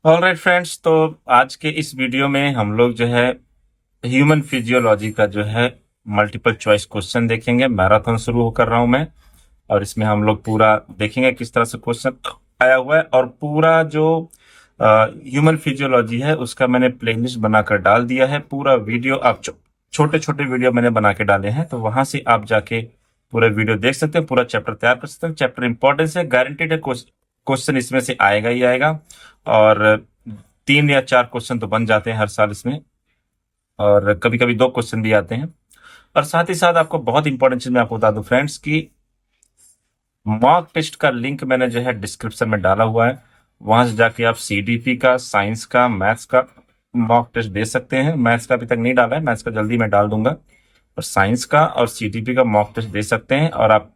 Alright friends, तो आज के इस वीडियो में हम लोग जो है ह्यूमन फिजियोलॉजी का जो है मल्टीपल चॉइस क्वेश्चन देखेंगे। मैराथन शुरू कर रहा हूं मैं, और इसमें हम लोग पूरा देखेंगे किस तरह से क्वेश्चन आया हुआ है। और पूरा जो ह्यूमन फिजियोलॉजी है उसका मैंने प्लेलिस्ट बनाकर डाल दिया है। पूरा वीडियो आप छोटे छोटे वीडियो मैंने बना के डाले हैं, तो वहां से आप जाके पूरा वीडियो देख सकते हैं, पूरा चैप्टर तैयार कर सकते हैं। चैप्टर इंपॉर्टेंस है, गारंटेड है, क्वेश्चन इसमें से आएगा ही आएगा। और 3 या 4 क्वेश्चन तो बन जाते हैं हर साल इसमें, और कभी कभी 2 क्वेश्चन भी आते हैं। और साथ ही साथ आपको बहुत इंपॉर्टेंट चीज मैं आपको बता दूं फ्रेंड्स कि मॉक टेस्ट का लिंक मैंने जो है डिस्क्रिप्शन में डाला हुआ है। वहां से जाके आप सीडीपी का, साइंस का, मैथ्स का मॉक टेस्ट दे सकते हैं। मैथ्स का अभी तक नहीं डाला है, मैथ्स का जल्दी मैं डाल दूंगा। और साइंस का और सीडीपी का मॉक टेस्ट दे सकते हैं, और आप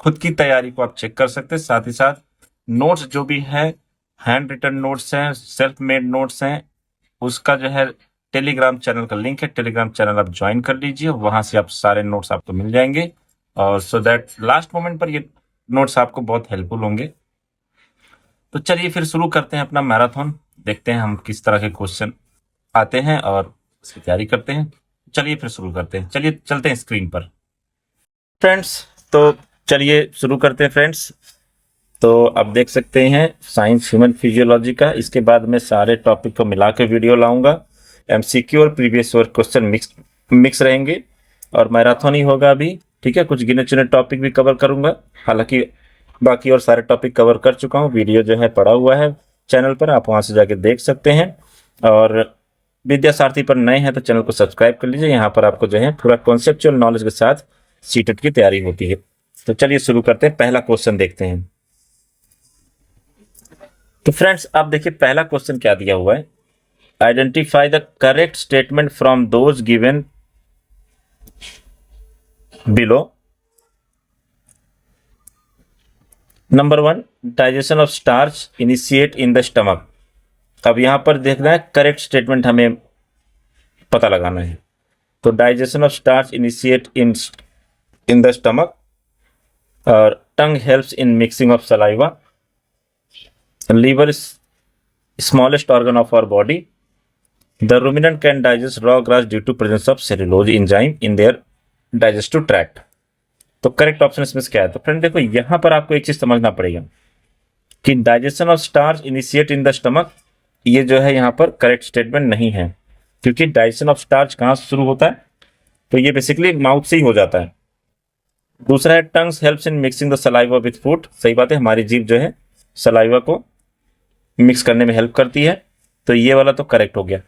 खुद की तैयारी को आप चेक कर सकते हैं। साथ ही साथ नोट्स जो भी है, हैंड रिटन नोट्स हैं, सेल्फ मेड नोट्स हैं, उसका जो है टेलीग्राम चैनल का लिंक है। टेलीग्राम चैनल आप ज्वाइन कर लीजिए, वहां से आप सारे नोट्स आपको मिल जाएंगे, और सो दैट लास्ट मोमेंट पर ये नोट्स आपको बहुत हेल्पफुल होंगे। तो चलिए फिर शुरू करते हैं अपना मैराथन। देखते हैं हम किस तरह के क्वेश्चन आते हैं और इसकी तैयारी करते हैं। चलिए फिर शुरू करते हैं, चलिए चलते हैं स्क्रीन पर फ्रेंड्स। तो चलिए शुरू करते हैं फ्रेंड्स। तो आप देख सकते हैं साइंस ह्यूमन फिजियोलॉजी का। इसके बाद मैं सारे टॉपिक को मिला के वीडियो लाऊंगा। एमसीक्यू और प्रीवियस ईयर क्वेश्चन मिक्स रहेंगे, और मैराथन ही होगा अभी। ठीक है, कुछ गिने चुने टॉपिक भी कवर करूंगा, हालांकि बाकी और सारे टॉपिक कवर कर चुका हूँ। वीडियो जो है पड़ा हुआ है चैनल पर, आप वहां से जाके देख सकते हैं। और विद्यासारथी पर नए हैं तो चैनल को सब्सक्राइब कर लीजिए। यहाँ पर आपको जो है पूरा कॉन्सेप्चुअल नॉलेज के साथ सीटेट की तैयारी होती है। तो चलिए शुरू करते हैं, पहला क्वेश्चन देखते हैं। तो फ्रेंड्स आप देखिए पहला क्वेश्चन क्या दिया हुआ है। Identify the correct statement from those given below. Number 1, digestion of starch initiate in the stomach. अब यहां पर देखना है करेक्ट स्टेटमेंट हमें पता लगाना है। तो digestion of starch initiate in the stomach, और tongue helps in mixing of saliva. Liver is smallest organ of our body. The ruminant can digest raw grass due to presence of cellulose enzyme in their digestive tract. तो correct option इसमें क्या है? तो friend देखो यहां पर आपको एक चीज समझना पड़ेगा कि digestion of starch initiate in the stomach, ये जो है यहां पर करेक्ट स्टेटमेंट नहीं है, क्योंकि डाइजेशन ऑफ स्टार्च कहां से शुरू होता है? तो ये बेसिकली माउथ से ही हो जाता है। दूसरा है tongues helps in mixing the saliva with food. सही बात है, हमारी जीभ जो है सलाइवा को मिक्स करने में हेल्प करती है, तो ये वाला तो करेक्ट हो गया।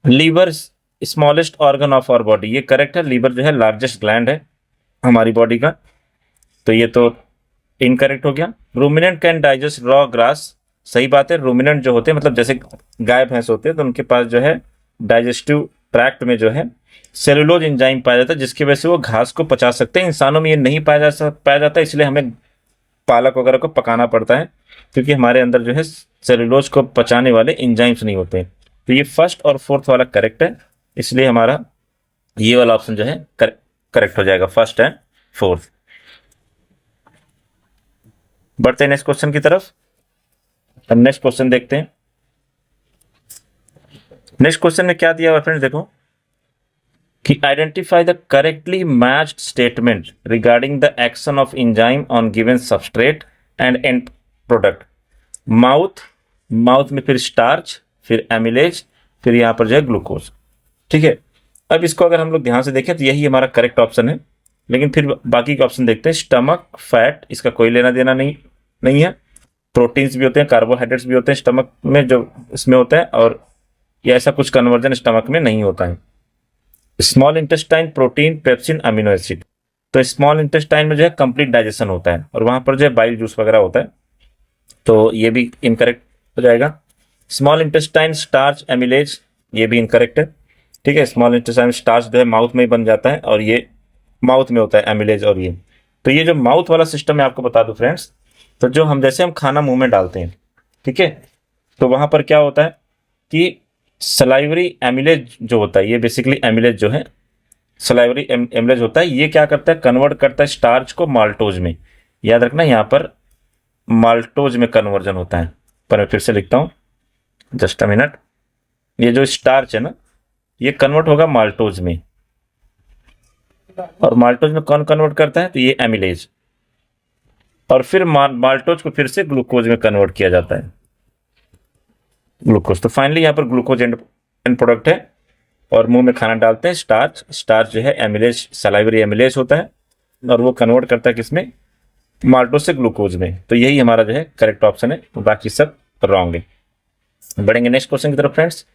Liver smallest organ of our body, ये करेक्ट है। लीवर जो है लार्जेस्ट ग्लैंड है हमारी बॉडी का, तो ये तो इनकरेक्ट हो गया। Ruminant can digest raw grass, सही बात है। रूमिनेंट जो होते हैं मतलब जैसे गाय भैंस होते हैं, तो उनके पास जो है डाइजेस्टिव ट्रैक्ट में जो है सेलुलोज एंजाइम पाया जाता है, जिसकी वजह से वो घास को पचा सकते हैं। इंसानों में ये नहीं पाया जाता, इसलिए हमें पालक वगैरह को पकाना पड़ता है, क्योंकि हमारे अंदर जो है सेलुलोज को पचाने वाले एंजाइम्स नहीं होते। तो ये फर्स्ट और फोर्थ वाला करेक्ट है, इसलिए हमारा ये वाला ऑप्शन जो है करेक्ट हो जाएगा, फर्स्ट एंड फोर्थ। बढ़ते हैं नेक्स्ट क्वेश्चन की तरफ। अब नेक्स्ट क्वेश्चन देखते हैं। नेक्स्ट क्वेश्चन में क्या दिया हुआ फ्रेंड्स, देखो कि identify the correctly matched statement regarding the action of enzyme on given substrate and and product. Mouth में फिर स्टार्च, फिर एमिलेज, फिर यहां पर जो है ग्लूकोज। ठीक है, अब इसको अगर हम लोग ध्यान से देखें तो यही हमारा करेक्ट ऑप्शन है, लेकिन फिर बाकी के ऑप्शन देखते हैं। स्टमक फैट, इसका कोई लेना देना नहीं है। प्रोटीन्स भी होते हैं, कार्बोहाइड्रेट्स भी होते हैं स्टमक में, जो इसमें होता है, और ये ऐसा कुछ कन्वर्जन स्टमक में नहीं होता है। Small intestine protein, pepsin, amino acid. तो स्मॉल इंटेस्टाइन में जो है कंप्लीट डाइजेशन होता है, और वहां पर जो है बाइल जूस वगैरह होता है, तो ये भी इनकरेक्ट हो जाएगा। स्मॉल इंटेस्टाइन स्टार्च एमिलेज, ये भी इनकरेक्ट है। ठीक है, स्मॉल इंटेस्टाइन स्टार्च जो है माउथ में ही बन जाता है, और ये माउथ में होता है एमिलेज। और ये तो ये जो माउथ वाला सिस्टम है आपको बता दूं फ्रेंड्स, तो जो हम जैसे हम खाना मुंह में डालते हैं, ठीक है, तो वहां पर क्या होता है कि सलाइवरी एमिलेज जो होता है, ये बेसिकली एमिलेज जो है सलाइवरी एमिलेज होता है, ये क्या करता है, कन्वर्ट करता है स्टार्च को माल्टोज में। याद रखना यहाँ पर माल्टोज में कन्वर्जन होता है। पर मैं फिर से लिखता हूँ, जस्ट अ मिनट, ये जो स्टार्च है ना, ये कन्वर्ट होगा माल्टोज में, और माल्टोज में कौन कन्वर्ट करता है? तो ये एमिलेज, और फिर माल्टोज को फिर से ग्लूकोज में कन्वर्ट किया जाता है, ग्लूकोज। तो फाइनली यहाँ पर ग्लूकोज एंड प्रोडक्ट है, और मुंह में खाना डालते हैं स्टार्च। स्टार्च जो है एमिलेज, सलाइवरी एमिलेज होता है, और वो कन्वर्ट करता है किसमें? माल्टोज से ग्लूकोज में। तो यही हमारा जो है करेक्ट ऑप्शन है, बाकी सब रॉन्ग है। बढ़ेंगे नेक्स्ट क्वेश्चन की तरफ फ्रेंड्स,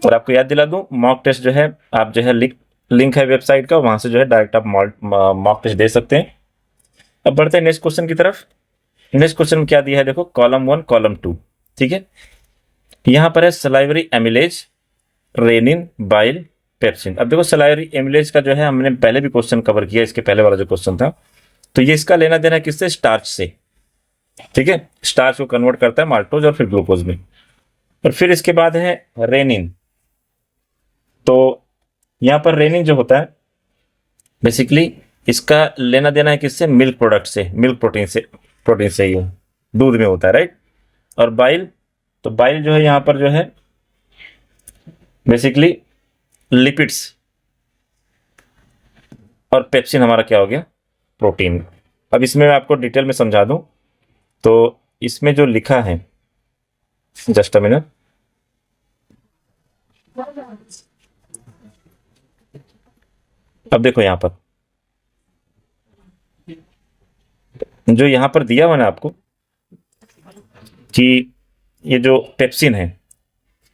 और आपको याद दिला दूं, मॉक टेस्ट जो है आप जो है लिंक है वेबसाइट का, वहां से जो है डायरेक्ट आप मॉक टेस्ट दे सकते हैं। अब बढ़ते हैं नेक्स्ट क्वेश्चन की तरफ। नेक्स्ट क्वेश्चन में क्या दिया है देखो, कॉलम 1 कॉलम 2, ठीक है। यहां पर है salivary amylase, renin, bile, pepsin. अब देखो सलाइवरी एमिलेज का जो है हमने पहले भी क्वेश्चन कवर किया, इसके पहले वाला जो क्वेश्चन था, तो ये इसका लेना देना किससे? स्टार्च से, ठीक है। स्टार्च को कन्वर्ट करता है माल्टोज और फिर ग्लूकोज में। और फिर इसके बाद है रेनिन। तो यहां पर रेनिन जो होता है बेसिकली इसका लेना देना है किससे? मिल्क प्रोडक्ट से, मिल्क प्रोटीन से, प्रोटीन से ही दूध में होता है, राइट। और बाइल, तो बाइल जो है यहां पर जो है बेसिकली लिपिड्स, और पेप्सिन हमारा क्या हो गया? प्रोटीन। अब इसमें मैं आपको डिटेल में समझा दूं, तो इसमें जो लिखा है, जस्ट अ मिनट, अब देखो यहां पर जो यहां पर दिया हुआ ना आपको कि ये जो पेप्सिन है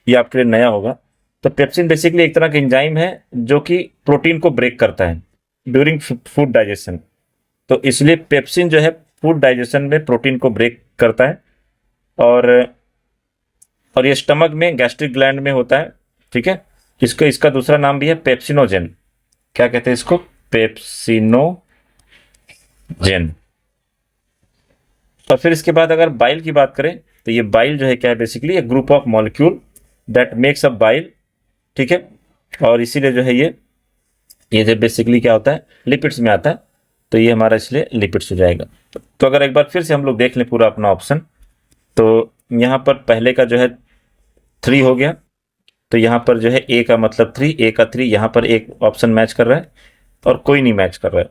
ये आपके लिए नया होगा। तो पेप्सिन बेसिकली एक तरह का एंजाइम है जो कि प्रोटीन को ब्रेक करता है ड्यूरिंग फूड डाइजेशन। तो इसलिए पेप्सिन जो है फूड डाइजेशन में प्रोटीन को ब्रेक करता है, और ये स्टमक में गैस्ट्रिक ग्लैंड में होता है, ठीक है। इसका दूसरा नाम भी है पेप्सिनोजेन। क्या कहते हैं इसको? पेप्सिनोजेन। और फिर इसके बाद अगर बाइल की बात करें, तो ये बाइल जो है क्या है? Basically A group of molecule that makes up bile, ठीक है। और इसीलिए जो है ये जो बेसिकली क्या होता है? लिपिड्स में आता है, तो ये हमारा इसलिए लिपिड्स हो जाएगा। तो अगर एक बार फिर से हम लोग देख लें पूरा अपना ऑप्शन, तो यहाँ पर पहले का जो है 3 हो गया, तो यहाँ पर जो है ए का मतलब 3, ए का 3, यहाँ पर एक ऑप्शन मैच कर रहा है और कोई नहीं मैच कर रहा है,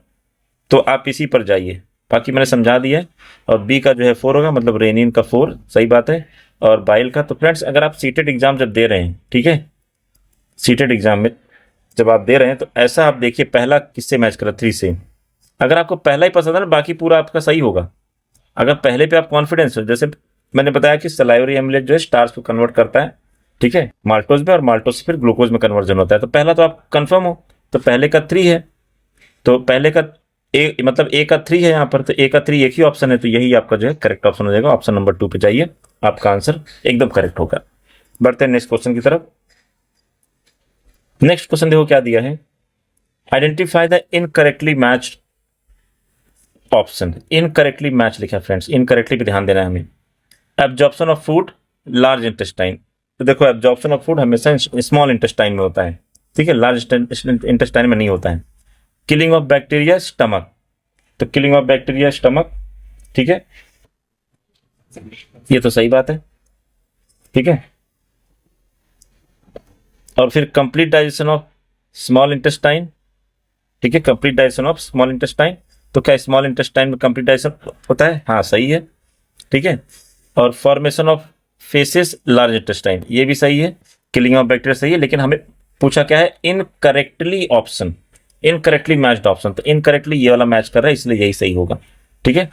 तो आप इसी पर जाइए, बाकी मैंने समझा दिया है। और बी का जो है 4 होगा, मतलब रेनिन का 4, सही बात है। और बाइल का, तो फ्रेंड्स अगर आप सीटेड एग्जाम जब दे रहे हैं, ठीक है, सीटेड एग्जाम में जब आप दे रहे हैं, तो ऐसा आप देखिए पहला किससे मैच कर रहा है? 3 से। अगर आपको पहला ही पसंद है ना, बाकी पूरा आपका सही होगा। अगर पहले पे आप कॉन्फिडेंस हो, जैसे मैंने बताया कि सलाइवरी एमिलेज जो है स्टार्च को कन्वर्ट करता है, ठीक है, माल्टोज में, और माल्टोज से फिर ग्लूकोज में कन्वर्जन होता है। तो पहला तो आप कंफर्म हो, तो पहले का 3 है, तो पहले का ए मतलब ए का 3 है यहाँ पर, तो ए का 3 एक ही ऑप्शन है, तो यही आपका जो है करेक्ट ऑप्शन हो जाएगा। ऑप्शन नंबर 2 पे जाइए, आपका आंसर एकदम करेक्ट होगा। बढ़ते हैं नेक्स्ट क्वेश्चन की तरफ। नेक्स्ट क्वेश्चन देखो क्या दिया है, identify the incorrectly matched option. Incorrectly match लिखा है फ्रेंड्स, इनकरेक्टली पे ध्यान देना है हमें। Absorption of food large intestine, तो देखो एब्जॉर्प्शन ऑफ फूड हमेशा स्मॉल इंटेस्टाइन में होता है, ठीक है, लार्ज इंटेस्टाइन में नहीं होता है। किलिंग ऑफ बैक्टीरिया स्टमक, तो किलिंग ऑफ बैक्टीरिया स्टमक, ठीक है, ये तो सही बात है, ठीक है। और फिर complete digestion of small intestine, ठीक है, complete digestion of small intestine, तो क्या स्मॉल इंटेस्टाइन में कंप्लीट डाइजेशन होता है? हाँ सही है, ठीक है। और formation of faces large intestine, ये भी सही है, किलिंग ऑफ बैक्टीरिया सही है, लेकिन हमें पूछा क्या है? Incorrectly option, incorrectly matched option, तो इनकरेक्टली ये वाला मैच कर रहा है, इसलिए यही सही होगा, ठीक है।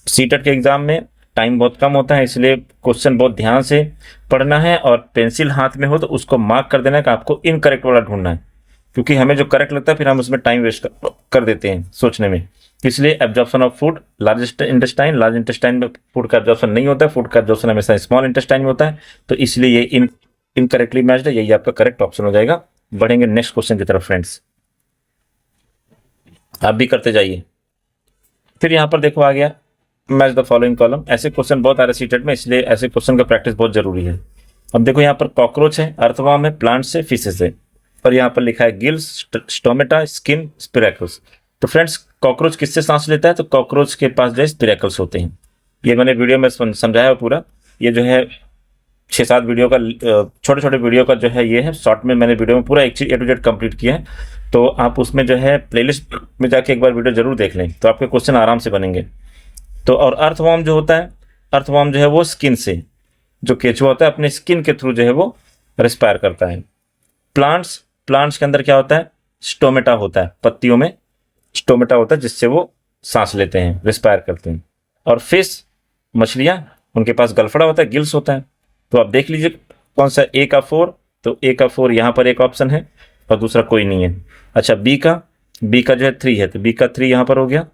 सीटेट के एग्जाम में टाइम बहुत कम होता है, इसलिए क्वेश्चन बहुत ध्यान से पढ़ना है, और पेंसिल हाथ में हो तो उसको मार्क कर देना है कि आपको इनकरेक्ट वाला ढूंढना है, क्योंकि हमें जो करेक्ट लगता है फिर हम उसमें टाइम वेस्ट कर देते हैं सोचने में। इसलिए absorption of food large intestine, large intestine में फूड का एब्जॉर्प्शन नहीं होता है, फूड का एब्जॉर्प्शन हमेशा स्मॉल इंटेस्टाइन में होता है, तो इसलिए ये इनकरेक्टली मैच्ड है, यही आपका करेक्ट ऑप्शन हो जाएगा। बढ़ेंगे नेक्स्ट क्वेश्चन की तरफ फ्रेंड्स, आप भी करते जाइए। फिर यहाँ पर देखो आ गया मैच द फॉलोइंग कॉलम, ऐसे क्वेश्चन बहुत आ रहे सीटेट में, इसलिए ऐसे क्वेश्चन का प्रैक्टिस बहुत जरूरी है। अब देखो यहाँ पर कॉकरोच है, अर्थवर्म है, प्लांट्स है, फिशेस है, और यहाँ पर लिखा है गिल्स, स्टोमेटा, स्किन, स्पिरेकल्स। तो फ्रेंड्स कॉकरोच किससे सांस लेता है? तो कॉकरोच के पास जो है स्पिरेकल्स होते हैं, ये मैंने वीडियो में समझाया पूरा। ये जो है 6-7 वीडियो का छोटे छोटे वीडियो का जो है ये है, शॉर्ट में मैंने वीडियो में पूरा एक चीज A to Z कंप्लीट किया है। तो आप उसमें जो है प्लेलिस्ट में जाके एक बार वीडियो जरूर देख लें, तो आपके क्वेश्चन आराम से बनेंगे। तो और अर्थवॉर्म जो होता है, अर्थवॉर्म जो है वो स्किन से, जो केचुआ होता है अपने स्किन के थ्रू जो है वो रेस्पायर करता है। प्लांट्स, प्लांट्स के अंदर क्या होता है, स्टोमेटा होता है, पत्तियों में स्टोमेटा होता है जिससे वो सांस लेते हैं, रेस्पायर करते हैं। और फिश, मछलियां, उनके पास गलफड़ा होता है, गिल्स होता है। तो आप देख लीजिए कौन सा A का 4, तो A का 4 यहाँ पर एक ऑप्शन है और दूसरा कोई नहीं है। अच्छा B का जो है 3 है, तो B का 3 यहाँ पर हो गया।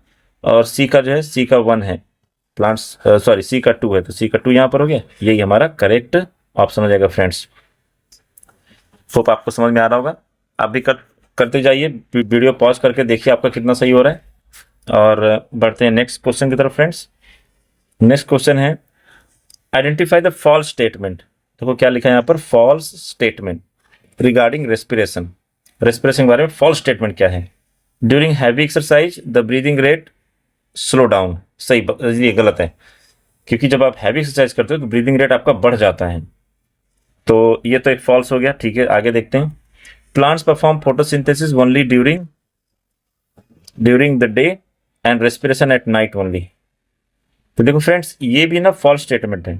और C का जो है, C का 1 है, प्लांट्स सॉरी C का 2 है, तो C का 2 यहाँ पर हो गया। यही हमारा करेक्ट ऑप्शन हो जाएगा फ्रेंड्स। होप आपको समझ में आ रहा होगा। आप भी करते जाइए, वीडियो पॉज करके देखिए आपका कितना सही हो रहा है। और बढ़ते हैं नेक्स्ट क्वेश्चन की तरफ फ्रेंड्स। नेक्स्ट क्वेश्चन है आइडेंटिफाई द फॉल्स स्टेटमेंट। देखो क्या लिखा है यहाँ पर, false statement regarding respiration. Respiration के बारे में फॉल्स स्टेटमेंट क्या है। During heavy exercise the breathing rate slow down. सही, ये गलत है, क्योंकि जब आप हैवी एक्सरसाइज करते हो तो ब्रीदिंग रेट आपका बढ़ जाता है। तो ये तो एक फॉल्स हो गया। ठीक है, आगे देखते हैं। Plants perform photosynthesis only during the day and respiration at night only. तो देखो फ्रेंड्स, ये भी ना फॉल्स स्टेटमेंट है।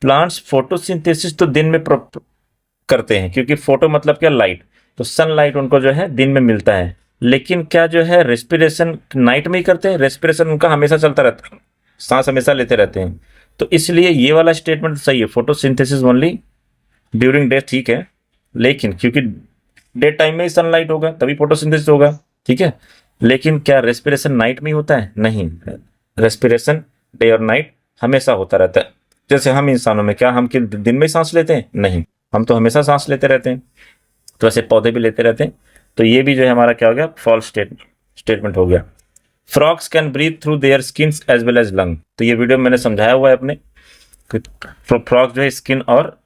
प्लांट्स फोटोसिंथेसिस तो दिन में करते हैं, क्योंकि फोटो मतलब क्या, लाइट, तो सनलाइट उनको जो है दिन में मिलता है। लेकिन क्या जो है रेस्पिरेशन नाइट में ही करते हैं, रेस्पिरेशन उनका हमेशा चलता रहता है, सांस हमेशा लेते रहते हैं। तो इसलिए ये वाला स्टेटमेंट सही है, फोटोसिंथेसिस ओनली ड्यूरिंग डे। ठीक है, लेकिन क्योंकि डे टाइम में ही सनलाइट होगा तभी फोटोसिंथेसिस होगा, ठीक है। लेकिन क्या रेस्पिरेशन नाइट में ही होता है? नहीं, रेस्पिरेशन डे और नाइट हमेशा होता रहता है। जैसे हम इंसानों में, क्या हम दिन में ही सांस लेते हैं? नहीं, हम तो हमेशा सांस लेते रहते हैं। तो ऐसे पौधे भी लेते रहते हैं। तो ये भी जो है हमारा क्या हो गया, फॉल्स स्टेटमेंट हो गया। Frogs can breathe through their skin as well as lung. तो ये वीडियो मैंने समझाया हुआ है अपने, फ्रॉग जो है स्किन और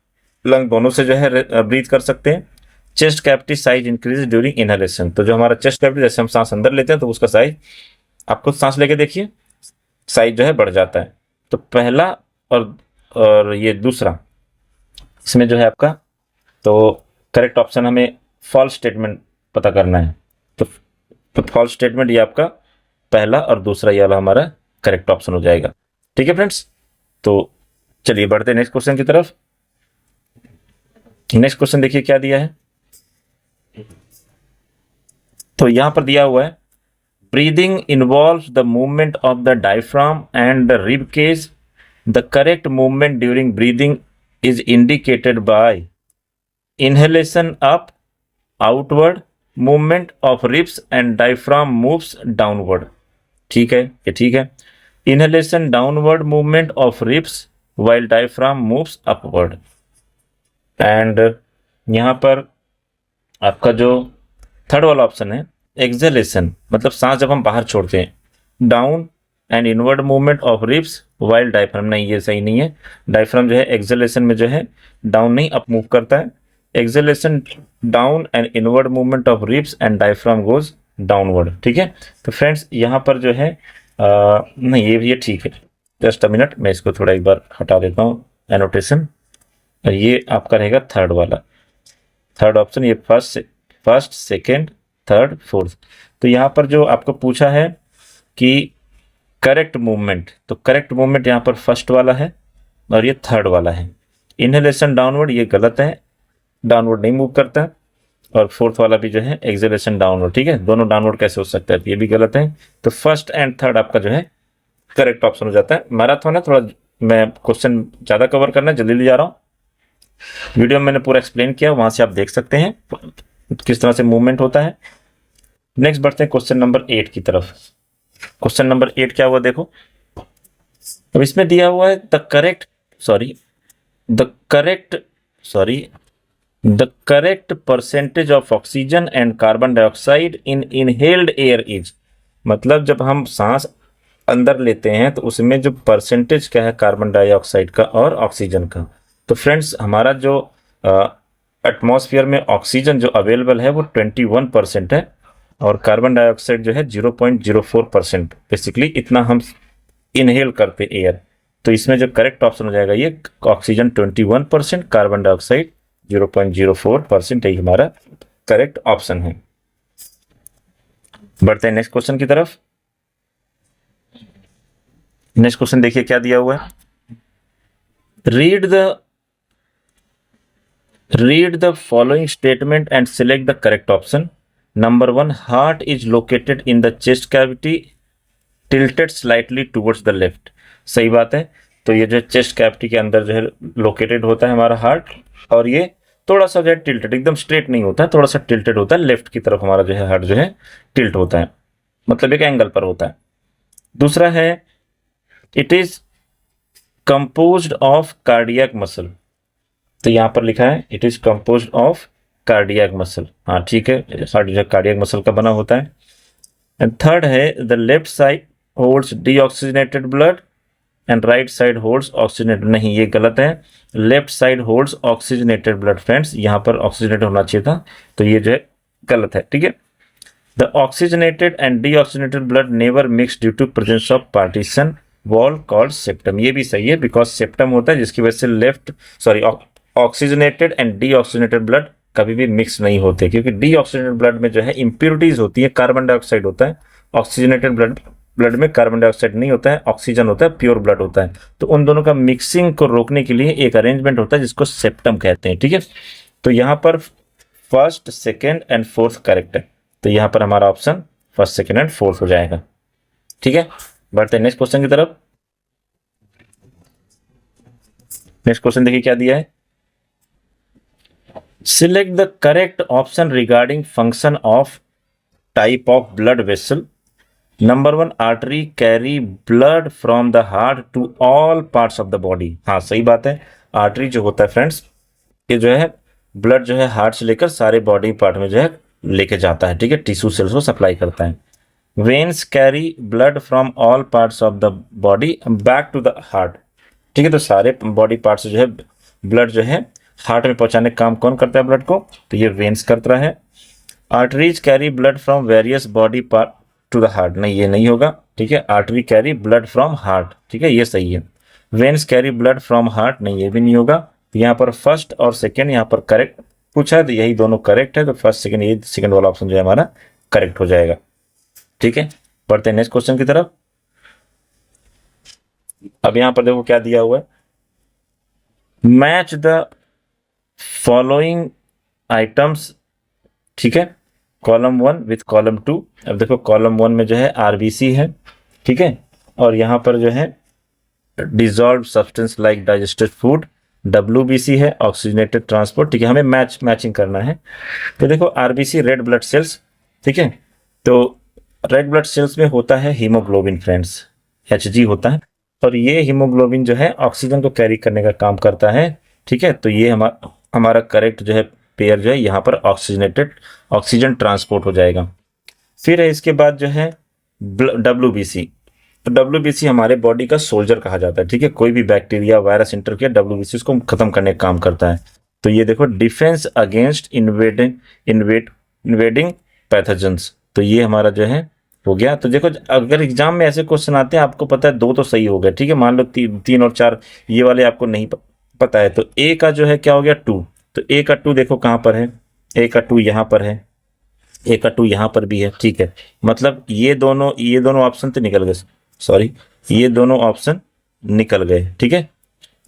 लंग दोनों से जो है ब्रीथ कर सकते हैं। Chest cavity size increase during inhalation. तो जो हमारा चेस्ट कैविटी, जैसे हम सांस अंदर लेते हैं तो उसका साइज, आप खुद सांस लेके देखिए, साइज जो है बढ़ जाता है। तो पहला और ये दूसरा, इसमें जो है आपका, तो करेक्ट ऑप्शन हमें फॉल्स स्टेटमेंट पता करना है। तो फॉल्स स्टेटमेंट ये आपका पहला और दूसरा, ये वाला हमारा करेक्ट ऑप्शन हो जाएगा। ठीक है फ्रेंड्स, तो चलिए बढ़ते हैं नेक्स्ट क्वेश्चन की तरफ। नेक्स्ट क्वेश्चन देखिए क्या दिया है। तो यहां पर दिया हुआ है, breathing involves the movement of the diaphragm and the rib cage. The correct movement during breathing is indicated by inhalation up, outward movement of ribs and diaphragm moves downward. ठीक है, ये ठीक है। Inhalation downward movement of ribs while diaphragm moves upward. And यहां पर आपका जो third वाला ऑप्शन है, एक्सहेलेशन, मतलब सांस जब हम बाहर छोड़ते हैं, down and inward movement of ribs while diaphragm. नहीं, ये सही नहीं है। डायफ्राम जो है एक्सहेलेशन में जो है डाउन नहीं अप मूव करता है। Exhalation down and inward movement of ribs and diaphragm goes downward. ठीक है, तो फ्रेंड्स यहाँ पर जो है नहीं, ये ठीक है। जस्ट अ मिनट, मैं इसको थोड़ा एक बार हटा देता हूँ एनोटेशन। ये आपका रहेगा थर्ड वाला, थर्ड ऑप्शन। ये फर्स्ट सेकेंड थर्ड फोर्थ। तो यहाँ पर जो आपको पूछा है कि करेक्ट मूवमेंट, तो करेक्ट मूवमेंट यहाँ पर फर्स्ट वाला है और ये थर्ड वाला है। इनहेलेशन डाउनवर्ड, ये गलत है, डाउनवर्ड नहीं मूव करता। और फोर्थ वाला भी जो है एक्सहेलेशन डाउनवर्ड। ठीक है, दोनों डाउनवर्ड कैसे हो सकता है, ये भी गलत है। तो फर्स्ट एंड थर्ड आपका जो है करेक्ट ऑप्शन हो जाता है। मैराथन है, थोड़ा मैं क्वेश्चन ज़्यादा कवर करना है, जल्दी ले जा रहा हूँ। वीडियो में मैंने पूरा एक्सप्लेन किया, वहां से आप देख सकते हैं किस तरह से मूवमेंट होता है। नेक्स्ट बढ़ते हैं क्वेश्चन नंबर 8 की तरफ। क्वेश्चन नंबर 8 क्या हुआ देखो। अब इसमें दिया हुआ है the correct percentage of oxygen and carbon dioxide in inhaled air is. मतलब जब हम सांस अंदर लेते हैं तो उसमें जो परसेंटेज क्या है कार्बन डाइऑक्साइड का और ऑक्सीजन का। तो फ्रेंड्स हमारा जो एटमॉस्फेयर में ऑक्सीजन जो अवेलेबल है वो 21% है और कार्बन डाइऑक्साइड जो है 0.04%। बेसिकली इतना हम इनहेल करते एयर। तो इसमें जो करेक्ट ऑप्शन हो जाएगा ये ऑक्सीजन 21%, कार्बन डाइऑक्साइड 0.04%, यही हमारा करेक्ट ऑप्शन है। बढ़ते हैं नेक्स्ट क्वेश्चन की तरफ। नेक्स्ट क्वेश्चन देखिए क्या दिया हुआ है। Read the following statement and select the correct option. Number 1, heart is located in the chest cavity tilted slightly towards the left. सही बात है। तो ये जो चेस्ट कैविटी के अंदर जो है लोकेटेड होता है हमारा हार्ट, और ये थोड़ा सा जो है टिल्टेड, एकदम स्ट्रेट नहीं होता है, थोड़ा सा टिल्टेड होता है, लेफ्ट की तरफ हमारा जो है हार्ट जो है टिल्ट होता है, मतलब एक एंगल पर होता है। दूसरा है it is composed of cardiac muscle. तो यहां पर लिखा है it is composed of cardiac muscle. हाँ ठीक है, कार्डियक मसल का बना होता है। एंड थर्ड है the left side holds deoxygenated blood and right side holds oxygenated. नहीं, ये गलत है। Left side holds oxygenated blood. Friends यहाँ पर ऑक्सीजनेटेड होना चाहिए था, तो ये जो है गलत है। ठीक है, the oxygenated and deoxygenated blood never mix due to presence of partition wall called septum. ये भी सही है, बिकॉज सेप्टम होता है जिसकी वजह से ऑक्सीजनेटेड एंड डीऑक्सीजनेटेड ब्लड कभी भी मिक्स नहीं होते, क्योंकि डीऑक्सीजनेटेड ब्लड में जो है इंप्योरिटीज होती है, कार्बन डाइऑक्साइड होता है। ऑक्सीजनेटेड ब्लड में कार्बन डाइऑक्साइड नहीं होता है, ऑक्सीजन होता है, प्योर ब्लड होता है। तो उन दोनों का मिक्सिंग को रोकने के लिए एक अरेंजमेंट होता है जिसको सेप्टम कहते हैं। ठीक है, तो यहाँ पर first, second and fourth correct है, तो यहाँ पर हमारा option first, second and fourth हो जाएगा। ठीक है, बढ़ते हैं नेक्स्ट क्वेश्चन की तरफ। नेक्स्ट क्वेश्चन देखिए क्या दिया है। Select the correct option regarding function of type of blood vessel. Number 1, artery carry blood from the heart to all parts of the body. हाँ सही बात है, आर्टरी जो होता है फ्रेंड्स, ये जो है ब्लड जो है हार्ट से लेकर सारे बॉडी पार्ट में जो है लेके जाता है। ठीक है, टिश्यू सेल्स को सप्लाई करता है। Veins carry blood from all parts of the body back to the heart. ठीक है, तो सारे बॉडी पार्ट्स जो है ब्लड जो है हार्ट में पहुंचाने का काम कौन करता है ब्लड को, तो ये वेन्स करता है। Arteries carry blood from various body part two the heart. नहीं, ये नहीं होगा। ठीक है, artery carry blood from heart. ठीक है, ये सही है। Veins carry blood from heart, नहीं ये भी नहीं होगा। तो यहाँ पर फर्स्ट और सेकेंड यहाँ पर करेक्ट पूछा है, तो यही दोनों करेक्ट है, तो फर्स्ट सेकेंड, ये सेकेंड वाला ऑप्शन जो है हमारा करेक्ट हो जाएगा। ठीक है, बढ़ते हैं नेक्स्ट क्वेश्चन की तरफ। अब यहाँ पर देखो क्या दिया हुआ है। Match the following items. ठीक है, कॉलम 1 विथ कॉलम 2। अब देखो कॉलम 1 में जो है आरबीसी है, ठीक है, और यहाँ पर जो है dissolve substance like digested food, WBC है ऑक्सीजनेटेड ट्रांसपोर्ट। ठीक है, हमें मैचिंग करना है। तो देखो आरबीसी रेड ब्लड सेल्स, ठीक है, तो रेड ब्लड सेल्स में होता है हीमोग्लोबिन फ्रेंड्स, एचजी होता है, और ये हीमोग्लोबिन जो है ऑक्सीजन को कैरी करने का काम करता है। ठीक है, तो ये हमारा करेक्ट जो है पेयर जो है यहाँ पर ऑक्सीजन ट्रांसपोर्ट हो जाएगा। फिर है इसके बाद जो है डब्ल्यूबीसी। तो डब्ल्यूबीसी हमारे बॉडी का सोल्जर कहा जाता है। ठीक है, कोई भी बैक्टीरिया वायरस इंटर किया, डब्ल्यूबीसी उसको खत्म करने का काम करता है। तो ये देखो डिफेंस अगेंस्ट इन्वेडिंग पैथोजेंस, तो ये हमारा जो है हो गया। तो देखो अगर एग्जाम में ऐसे क्वेश्चन आते हैं, आपको पता है 2 तो सही हो गए। ठीक है, मान लो 3 और 4 ये वाले आपको नहीं पता है, तो ए का जो है क्या हो गया 2। तो ए का 2 देखो कहां पर है, ए का 2 यहां पर है, ए का 2 यहां पर भी है। ठीक है, मतलब ये दोनों ऑप्शन तो निकल गए, सॉरी ये दोनों ऑप्शन निकल गए। ठीक है,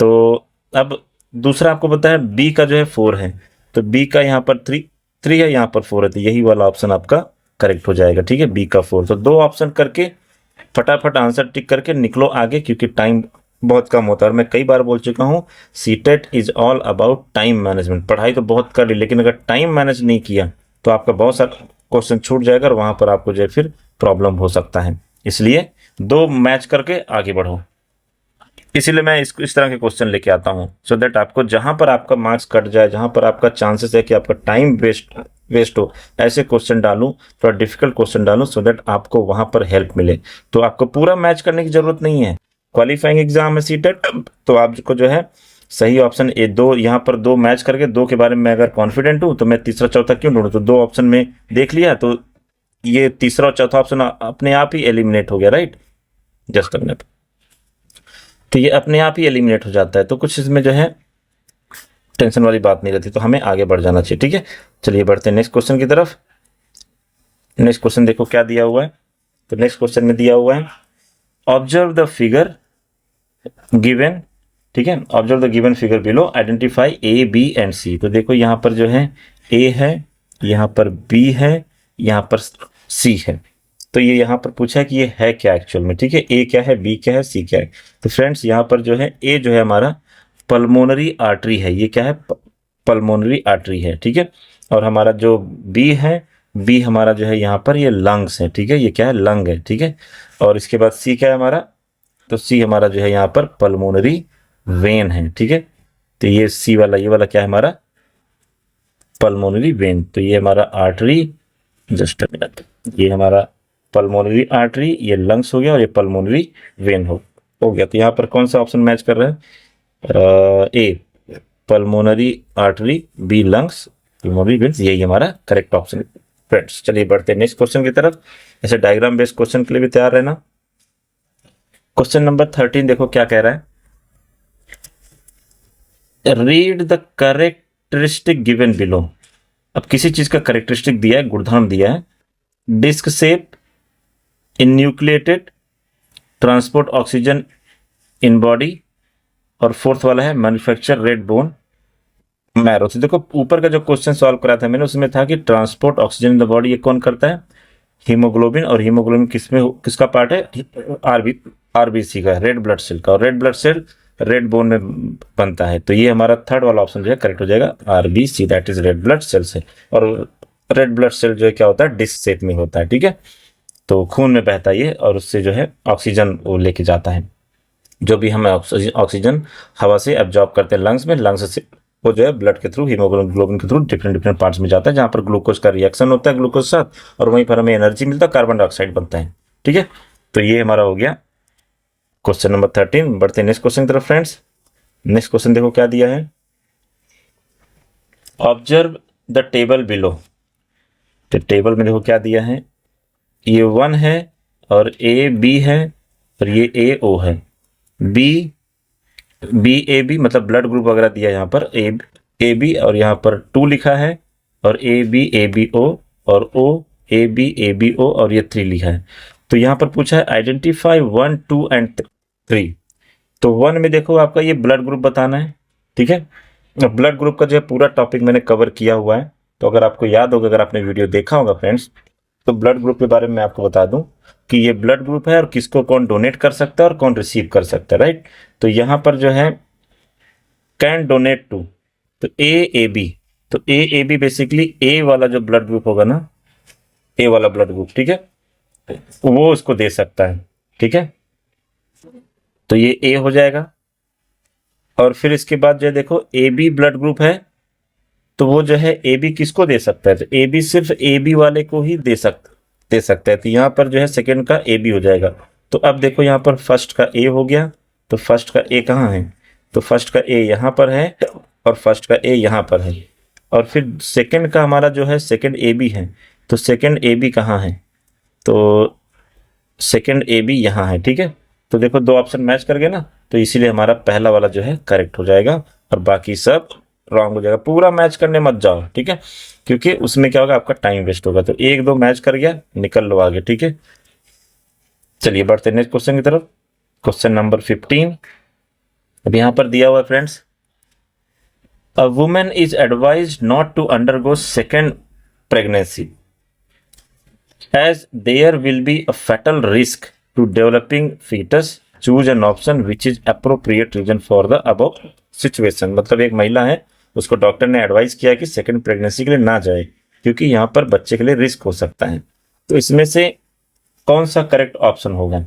तो अब दूसरा आपको पता है बी का जो है 4 है, तो बी का यहाँ पर 3 है, यहाँ पर 4 है, तो यही वाला ऑप्शन आपका करेक्ट हो जाएगा। ठीक है, बी का 4। तो 2 ऑप्शन करके फटाफट आंसर टिक करके निकलो आगे, क्योंकि टाइम बहुत कम होता है। और मैं कई बार बोल चुका हूँ, CTET is all about time management. पढ़ाई तो बहुत कर ली, लेकिन अगर टाइम मैनेज नहीं किया तो आपका बहुत सारा क्वेश्चन छूट जाएगा, और वहां पर आपको जो है फिर प्रॉब्लम हो सकता है। इसलिए 2 मैच करके आगे बढ़ो। इसीलिए मैं इस तरह के क्वेश्चन लेके आता हूँ, सो दैट आपको जहां पर आपका मार्क्स कट जाए, जहां पर आपका चांसेस है कि आपका टाइम वेस्ट हो, ऐसे क्वेश्चन डालूं, थोड़ा डिफिकल्ट क्वेश्चन डालूं, सो दैट आपको वहां पर हेल्प मिले। तो आपको पूरा मैच करने की जरूरत नहीं है। क्वालिफाइंग एग्जाम है सीटेट, तो आपको जो है सही ऑप्शन ए 2 यहाँ पर 2 मैच करके 2 के बारे में अगर कॉन्फिडेंट हूं, तो मैं तीसरा चौथा क्यों ढूंढूं। तो 2 ऑप्शन में देख लिया, तो ये तीसरा और चौथा ऑप्शन अपने आप ही एलिमिनेट हो गया, राइट, जस्ट करने पर। तो ये अपने आप ही एलिमिनेट हो जाता है, तो कुछ इसमें जो है टेंशन वाली बात नहीं रहती, तो हमें आगे बढ़ जाना चाहिए। ठीक है, चलिए बढ़ते हैं नेक्स्ट क्वेश्चन की तरफ। नेक्स्ट क्वेश्चन देखो क्या दिया हुआ है। तो नेक्स्ट क्वेश्चन में दिया हुआ है ऑब्जर्व द फिगर गिवन, ठीक है, observe the given figure below, identify A B and C. तो देखो यहाँ पर जो है ए है, यहाँ पर बी है, यहाँ पर सी है। तो ये यहाँ पर पूछा है कि ये है क्या एक्चुअल में, ठीक है, ए क्या है, बी क्या है, सी क्या है। तो फ्रेंड्स यहाँ पर जो है ए जो है हमारा पल्मोनरी आर्टरी है, ये क्या है, पल्मोनरी आर्टरी है, ठीक है। और हमारा जो बी है, बी हमारा जो है यहाँ पर ये लंग्स है, ठीक है, ये क्या है, लंग है, ठीक है। और इसके बाद सी क्या है हमारा, तो सी हमारा जो है यहाँ पर पल्मोनरी वेन है, ठीक है। तो ये सी वाला, ये वाला क्या है हमारा, पल्मोनरी वेन। तो ये हमारा आर्टरी, जस्ट अ मिनट, ये हमारा पल्मोनरी आर्टरी, ये लंग्स हो गया, और ये पल्मोनरी वेन हो गया। तो यहाँ पर कौन सा ऑप्शन मैच कर रहा है, A pulmonary artery, B lungs, pulmonary veins, यही हमारा करेक्ट ऑप्शन है फ्रेंड्स। चलिए बढ़ते हैं नेक्स्ट क्वेश्चन की तरफ। ऐसे डायग्राम बेस्ड क्वेश्चन के लिए भी तैयार रहना। क्वेश्चन नंबर 13 देखो क्या कह रहा है, read the characteristic given below. अब किसी चीज का करेक्टरिस्टिक दिया है, गुणधर्म दिया है, disc shape, enucleated, transport oxygen in body, और फोर्थ वाला है मैन्युफैक्चर रेड बोन मैरो। तो देखो ऊपर का जो क्वेश्चन सॉल्व करा था मैंने, उसमें था कि transport oxygen in the body ये कौन करता है, हीमोग्लोबिन, और हीमोग्लोबिन किसका पार्ट है, आरबीसी का, रेड ब्लड सेल का, और red blood cell red bone में बनता है। तो ये हमारा थर्ड वाला ऑप्शन जो है करेक्ट हो जाएगा, RBC, that is red blood cells है। और रेड ब्लड सेल जो है क्या होता है, डिस्क शेप में होता है, ठीक है। तो खून में बहता है ये, और उससे जो है ऑक्सीजन वो लेके जाता है, जो भी हम ऑक्सीजन हवा से एब्जॉर्ब करते हैं लंग्स में, लंग्स से वो जो है ब्लड के थ्रू, हीमोग्लोबिन के थ्रू डिफरेंट पार्ट्स में जाता है, जहां पर ग्लूकोज का रिएक्शन होता है ग्लूकोज के साथ, और वहीं पर हमें एनर्जी मिलता है, कार्बन डाइऑक्साइड बनता है, ठीक है। तो ये हमारा हो गया क्वेश्चन नंबर 13। बढ़ते हैं नेक्स्ट क्वेश्चन की तरफ फ्रेंड्स। नेक्स्ट क्वेश्चन देखो क्या दिया है, ऑब्जर्व द टेबल बिलो। तो टेबल में देखो क्या दिया है, ये 1 है, और ए बी है, और ये ए ओ है, बी ए बी मतलब ब्लड ग्रुप वगैरह दिया है यहाँ पर, ए बी, और यहाँ पर 2 लिखा है, और ए बी ओ, और ओ ए बी ओ, और ये 3 लिखा है। तो यहाँ पर पूछा है आइडेंटिफाई 1, 2 एंड 3। तो 1 में देखो आपका ये ब्लड ग्रुप बताना है, ठीक है। ब्लड ग्रुप का जो है पूरा टॉपिक मैंने कवर किया हुआ है, तो अगर आपको याद होगा, अगर आपने वीडियो देखा होगा फ्रेंड्स, तो ब्लड ग्रुप के बारे में मैं आपको बता दूं कि ये ब्लड ग्रुप है, और किसको कौन डोनेट कर सकता है और कौन रिसीव कर सकता है, राइट। तो यहाँ पर जो है कैन डोनेट टू, तो ए बी, तो ए बी बेसिकली ए वाला जो ब्लड ग्रुप होगा ना, ए वाला ब्लड ग्रुप, ठीक है, वो इसको दे सकता है, ठीक है। तो ये ए हो जाएगा। और फिर इसके बाद जो है देखो ए बी ब्लड ग्रुप है, तो वो जो है ए बी किसको दे सकता है, तो ए बी सिर्फ ए बी वाले को ही दे सकता है। तो यहाँ पर जो है सेकंड का ए बी हो जाएगा। तो अब देखो यहाँ पर फर्स्ट का ए हो गया, तो फर्स्ट का ए कहाँ है, तो फर्स्ट का ए यहाँ पर है, और फर्स्ट का ए यहाँ पर है। और फिर सेकंड का हमारा जो है सेकंड ए बी है, तो सेकंड ए बी कहाँ है, तो सेकंड ए बी यहाँ है, ठीक है। तो देखो 2 ऑप्शन मैच कर गए ना, तो इसीलिए हमारा पहला वाला जो है करेक्ट हो जाएगा, और बाकी सब रॉन्ग हो जाएगा। पूरा मैच करने मत जाओ, ठीक है, क्योंकि उसमें क्या होगा, आपका टाइम वेस्ट होगा। तो 1-2 मैच कर गया, निकल लो आगे, ठीक है। चलिए बढ़ते हैं नेक्स्ट क्वेश्चन की तरफ। क्वेश्चन नंबर 15 अब यहाँ पर दिया हुआ है friends, a women is advised not to undergo second pregnancy as there will be a fatal risk to developing fetus, choose an option which is appropriate reason for the above situation। मतलब एक महिला है, उसको doctor ने advice किया कि second pregnancy के लिए ना जाए, क्योंकि यहाँ पर बच्चे के लिए रिस्क हो सकता है। तो इसमें से कौन सा करेक्ट ऑप्शन होगा,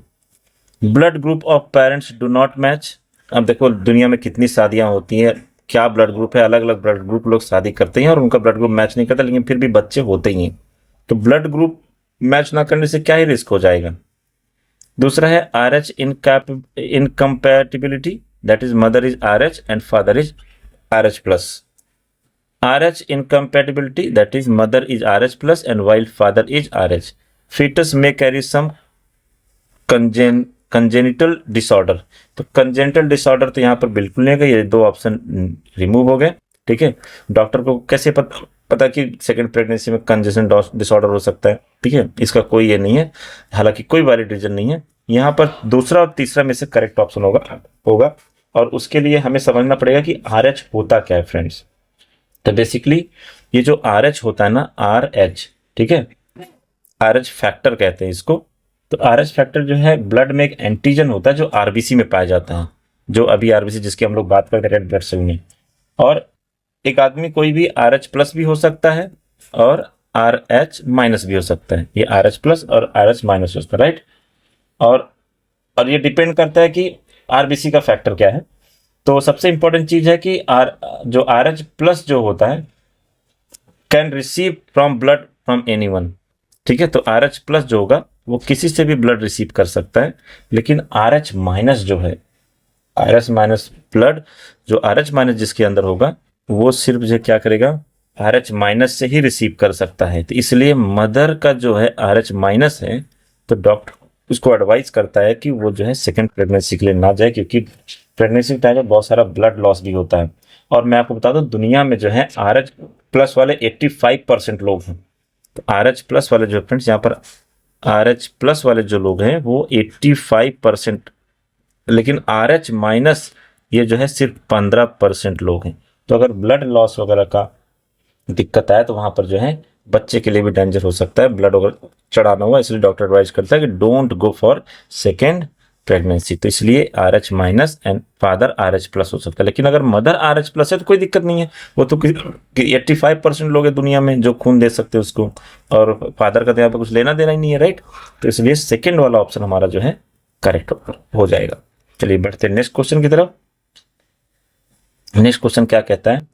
blood group of parents do not match. अब देखो दुनिया में कितनी शादियां होती हैं, क्या ब्लड ग्रुप है, अलग अलग ब्लड ग्रुप लोग शादी करते हैं और उनका ब्लड ग्रुप मैच नहीं करता, लेकिन फिर भी बच्चे होते ही हैं। तो ब्लड ग्रुप मैच ना करने से क्या ही रिस्क हो जाएगा। दूसरा है RH incompatibility, that is mother is RH and father is RH plus. RH incompatibility, that is mother is RH plus and while father is RH. Fetus may carry some congenital disorder. तो congenital disorder तो यहाँ पर बिल्कुल नहीं है, ये दो option remove हो गए। ठीक है, डॉक्टर को कैसे पता कि सेकंड प्रेगनेंसी में कंजेशन डिसऑर्डर हो सकता है। ठीक है, इसका कोई ये नहीं है, हालांकि कोई वैलिड रीजन नहीं है। यहाँ पर दूसरा और तीसरा में से करेक्ट ऑप्शन होगा। और उसके लिए हमें समझना पड़ेगा कि RH होता क्या है फ्रेंड्स। तो बेसिकली ये जो RH होता है ना, RH, ठीक है, RH फैक्टर कहते हैं इसको। तो RH फैक्टर जो है ब्लड में एक एंटीजन होता है जो RBC में पाया जाता है, जो अभी RBC जिसकी हम लोग बात करते हैं रेड ब्लड सेल में। और एक आदमी कोई भी RH प्लस भी हो सकता है और RH माइनस भी हो सकता है। ये RH प्लस और RH माइनस हो सकता है, राइट। और ये डिपेंड करता है कि RBC का फैक्टर क्या है। तो सबसे इंपॉर्टेंट चीज है कि जो RH प्लस जो होता है can receive from blood from anyone. ठीक है, तो RH प्लस जो होगा वो किसी से भी ब्लड रिसीव कर सकता है, लेकिन RH माइनस जो है, RH माइनस ब्लड, जो RH माइनस जिसके अंदर होगा वो सिर्फ जो क्या करेगा, RH माइनस से ही रिसीव कर सकता है। तो इसलिए मदर का जो है RH माइनस है, तो डॉक्टर उसको एडवाइस करता है कि वो जो है सेकंड प्रेगनेंसी के लिए ना जाए, क्योंकि प्रेगनेंसी के टाइम में बहुत सारा ब्लड लॉस भी होता है। और मैं आपको बता दूं, दुनिया में जो है RH प्लस वाले 85% लोग हैं। तो RH प्लस वाले जो फ्रेंड्स यहाँ पर RH प्लस वाले जो लोग हैं वो 85%, लेकिन RH माइनस ये जो है सिर्फ 15% लोग हैं। तो अगर ब्लड लॉस वगैरह का दिक्कत आए तो वहां पर जो है बच्चे के लिए भी डेंजर हो सकता है, ब्लड वगैरह चढ़ाना हुआ। इसलिए डॉक्टर एडवाइज करता है कि don't go for second pregnancy. तो इसलिए RH minus and father RH plus हो सकता है। लेकिन अगर मदर RH प्लस है तो कोई दिक्कत नहीं है, वो तो 85% लोग हैं दुनिया में जो खून दे सकते हैं उसको, और फादर का तो यहाँ पर कुछ लेना देना ही नहीं है, राइट। तो इसलिए सेकेंड वाला ऑप्शन हमारा जो है करेक्ट हो जाएगा। चलिए बढ़ते हैं नेक्स्ट क्वेश्चन की तरफ। नेक्स्ट क्वेश्चन क्या कहता है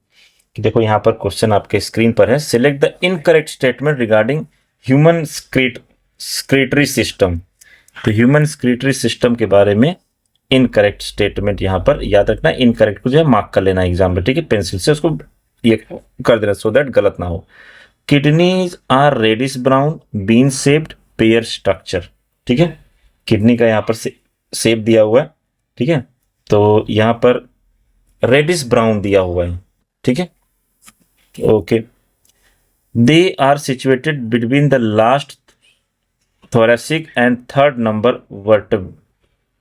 कि देखो यहाँ पर क्वेश्चन आपके स्क्रीन पर है, select the incorrect statement regarding human excretory system. तो ह्यूमन स्क्रीटरी सिस्टम के बारे में इनकरेक्ट स्टेटमेंट यहाँ पर याद रखना, इनकरेक्ट को जो है मार्क कर लेना एग्जाम में। ठीक है, पेंसिल से उसको ये कर देना सो दैट गलत ना हो। Kidneys are reddish brown bean shaped pair structure. ठीक है, किडनी का यहाँ पर शेप दिया हुआ है। ठीक है, तो यहाँ पर रेडिश ब्राउन दिया हुआ है। ठीक है, okay. They are situated between the last thoracic and third number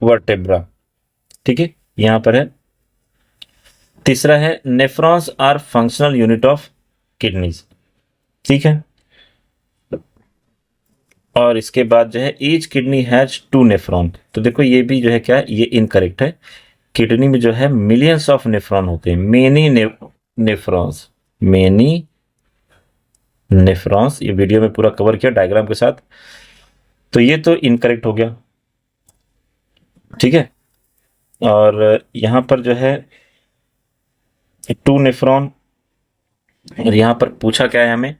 vertebra. ठीक है, यहां पर है। तीसरा है nephrons are functional unit of kidneys. ठीक है, और इसके बाद जो है ईच किडनी हैज 2 नेफ्रॉन। तो देखो ये भी जो है क्या है, ये इनकरेक्ट है। किडनी में जो है मिलियंस ऑफ नेफ्रॉन होते हैं, मेनी नेफ्रॉन्स, मेनी नेफ्रॉन्स। ये वीडियो में पूरा कवर किया डायग्राम के साथ। तो ये तो इनकरेक्ट हो गया। ठीक है, और यहां पर जो है 2 नेफ्रॉन, और यहां पर पूछा क्या है हमें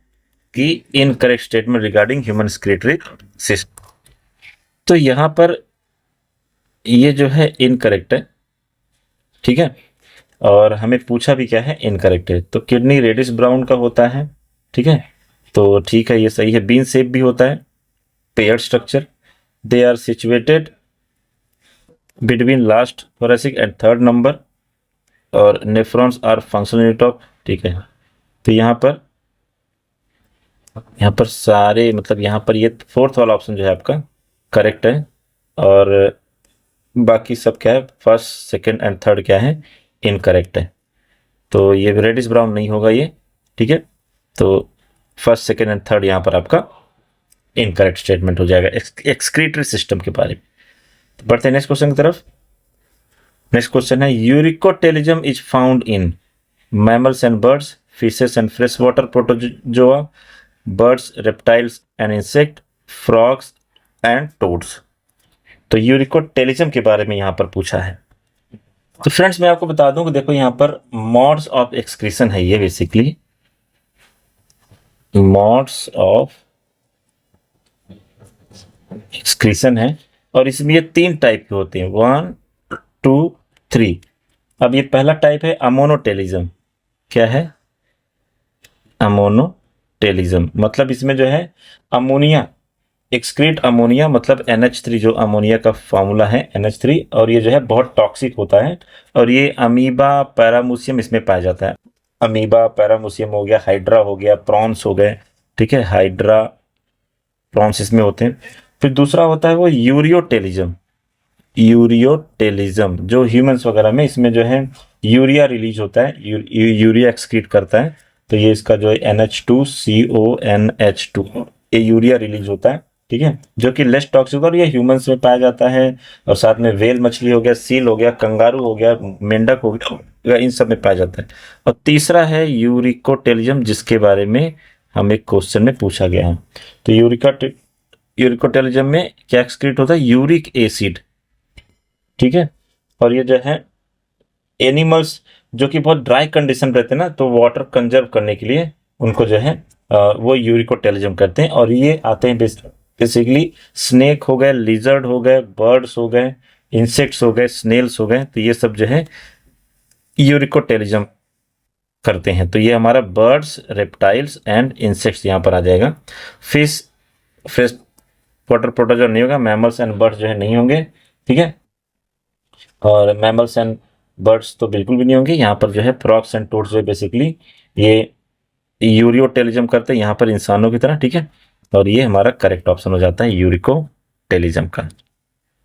कि incorrect statement regarding human excretory system. तो यहां पर ये जो है इनकरेक्ट है। ठीक है, और हमें पूछा भी क्या है, इनकरेक्ट है। तो किडनी रेडिश ब्राउन का होता है। ठीक है, तो ठीक है, ये सही है। बीन शेप भी होता है, paired structure. They are situated between last thoracic and third number, और nephrons are functional unit of. ठीक है, तो यहाँ पर सारे मतलब यहाँ पर ये फोर्थ वाला ऑप्शन जो है आपका करेक्ट है, और बाकी सब क्या है, फर्स्ट सेकंड एंड थर्ड क्या है, इनकरेक्ट है। तो ये रेडिश ब्राउन नहीं होगा ये। ठीक है, तो फर्स्ट सेकंड एंड थर्ड यहाँ पर आपका इनकरेक्ट स्टेटमेंट हो जाएगा एक्सक्रीटरी सिस्टम के बारे में। तो बढ़ते हैं नेक्स्ट क्वेश्चन की तरफ। नेक्स्ट क्वेश्चन है, uricotelism is found in mammals and birds, fishes and fresh water protozoa, birds, reptiles and insect, frogs and toads. तो यूरिकोटेलिज्म के बारे में यहां पर पूछा है। तो फ्रेंड्स मैं आपको बता दूं कि देखो यहां पर मोड्स ऑफ एक्सक्रीशन है, ये बेसिकली मोड्स ऑफ एक्सक्रीशन है, और इसमें ये 3 टाइप के होते हैं, 1 2 3। अब ये पहला टाइप है अमोनोटेलिज्म। क्या है, अमोनोटेलिज्म, मतलब इसमें जो है अमोनिया एक्सक्रीट अमोनिया, मतलब NH3 जो अमोनिया का फॉर्मूला है NH3, और ये जो है बहुत टॉक्सिक होता है, और ये अमीबा पैराम्यूसियम इसमें पाया जाता है। अमीबा पैराम्यूसियम हो गया, हाइड्रा हो गया, प्रॉन्स हो गए, ठीक है, हाइड्रा प्रॉन्स इसमें होते हैं। फिर दूसरा होता है वो यूरियोटेलिज्म। यूरियोटेलिज्म जो ह्यूमंस वगैरह में, इसमें जो है यूरिया रिलीज होता है, यूरिया एक्सक्रीट करता है, तो ये इसका जो है NH2CONH2, ये यूरिया रिलीज होता है, ठीक है, जो कि लेस टॉक्सिक, और ये ह्यूमंस में पाया जाता है, और साथ में वेल मछली हो गया, सील हो गया, कंगारू हो गया, मेंढक हो गया, इन सब में पाया जाता है। और तीसरा है यूरिकोटेलिज्म, जिसके बारे में हम एक क्वेश्चन में पूछा गया है। तो यूरिकोटेलिज्म में क्या एक्सक्रीट होता है? यूरिक एसिड, ठीक है। और ये जो है एनिमल्स जो कि बहुत ड्राई कंडीशन रहते हैं ना, तो वाटर कंजर्व करने के लिए उनको जो है वो यूरिकोटेलिज्म करते हैं, और ये आते हैं बेसिकली स्नेक हो गए, लिजर्ड हो गए, बर्ड्स हो गए, इंसेक्ट्स हो गए, स्नेल्स हो गए, तो ये सब जो है यूरिकोटेलिज्म करते हैं। तो ये हमारा बर्ड्स, रेप्टाइल्स एंड इंसेक्ट्स यहाँ पर आ जाएगा। फिश फ्रेश वाटर प्रोटोजोआ नहीं होगा, मैमल्स एंड बर्ड्स जो है नहीं होंगे, ठीक है, और मैमल्स एंड बर्ड्स तो बिल्कुल भी नहीं होंगे। यहाँ पर जो है फ्रॉग्स एंड टोड्स जो है बेसिकली ये यूरियोटेलिज्म करते हैं यहाँ पर इंसानों की तरह, ठीक है, और ये हमारा करेक्ट ऑप्शन हो जाता है यूरिकोटेलिज्म का।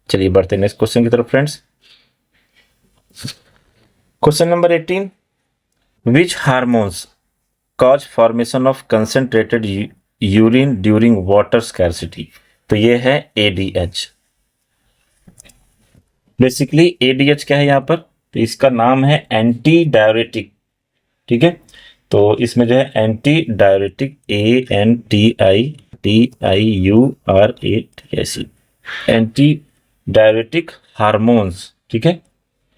चलिए बढ़ते हैं नेक्स्ट क्वेश्चन की तरफ friends. Question number 18, which hormones cause formation of concentrated urine during water scarcity? तो ये है ADH। बेसिकली ADH क्या है यहाँ पर? तो इसका नाम है एंटी डायरेटिक, ठीक है, तो इसमें जो है anti diuretic, ANTIDIURATIC, anti diuretic hormones, ठीक है,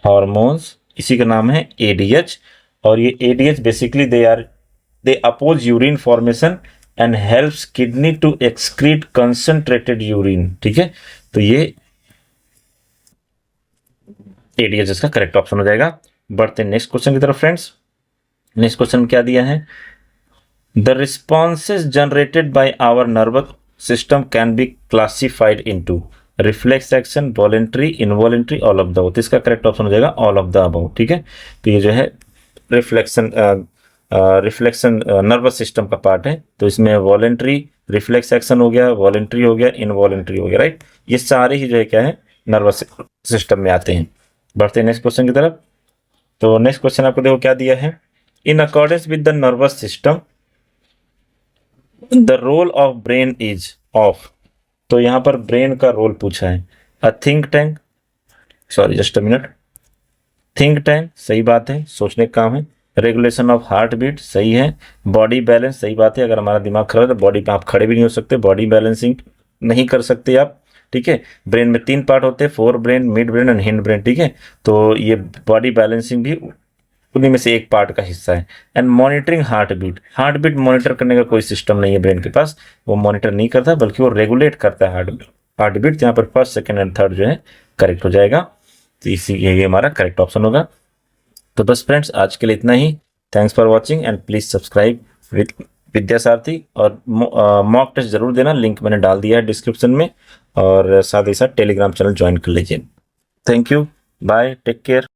हार्मोन्स, इसी का नाम है ADH। और ये ADH basically they oppose urine formation and helps kidney to excrete concentrated urine, ठीक है, तो ये ADH इसका करेक्ट ऑप्शन हो जाएगा। बढ़ते हैं नेक्स्ट क्वेश्चन की तरफ फ्रेंड्स। नेक्स्ट क्वेश्चन क्या दिया है? The responses generated by our nervous system can be classified into reflex action, voluntary, involuntary, all of the above. तो इसका करेक्ट ऑप्शन हो जाएगा ऑल ऑफ द अबव, ठीक है। तो ये जो है रिफ्लेक्शन नर्वस सिस्टम का पार्ट है, तो इसमें वॉलेंट्री, रिफ्लेक्स एक्शन हो गया, वॉलेंट्री हो गया, इनवॉलेंट्री हो गया, राइट। ये सारे ही जो है क्या है, नर्वस सिस्टम में आते हैं। बढ़ते हैं नेक्स्ट क्वेश्चन की तरफ। तो नेक्स्ट क्वेश्चन आपको देखो क्या दिया है, in accordance with the nervous system the role of brain is of. तो यहाँ पर ब्रेन का रोल पूछा है। A think tank, sorry just a minute, think tank सही बात है, सोचने का काम है। रेगुलेशन ऑफ हार्ट बीट सही है। बॉडी बैलेंस सही बात है, अगर हमारा दिमाग खराब है तो बॉडी पे आप खड़े भी नहीं हो सकते, बॉडी बैलेंसिंग नहीं कर सकते आप, ठीक है। ब्रेन में 3 पार्ट होते हैं, fore brain, mid brain and hind brain, ठीक है। तो ये बॉडी बैलेंसिंग भी उन्हीं में से एक पार्ट का हिस्सा है। And monitoring heart beat monitor करने का कोई सिस्टम नहीं है ब्रेन के पास, वो मॉनिटर नहीं करता बल्कि वो रेगुलेट करता है हार्ट बीट। यहाँ पर फर्स्ट, सेकंड एंड थर्ड जो है करेक्ट हो जाएगा, तो इसी ये हमारा करेक्ट ऑप्शन होगा। तो बस फ्रेंड्स आज के लिए इतना ही। Thanks for watching and please subscribe Vidyasarathi, और मॉक टेस्ट जरूर देना, लिंक मैंने डाल दिया है डिस्क्रिप्शन में, और साथ ही साथ टेलीग्राम चैनल ज्वाइन कर लीजिए। Thank you, bye, take care.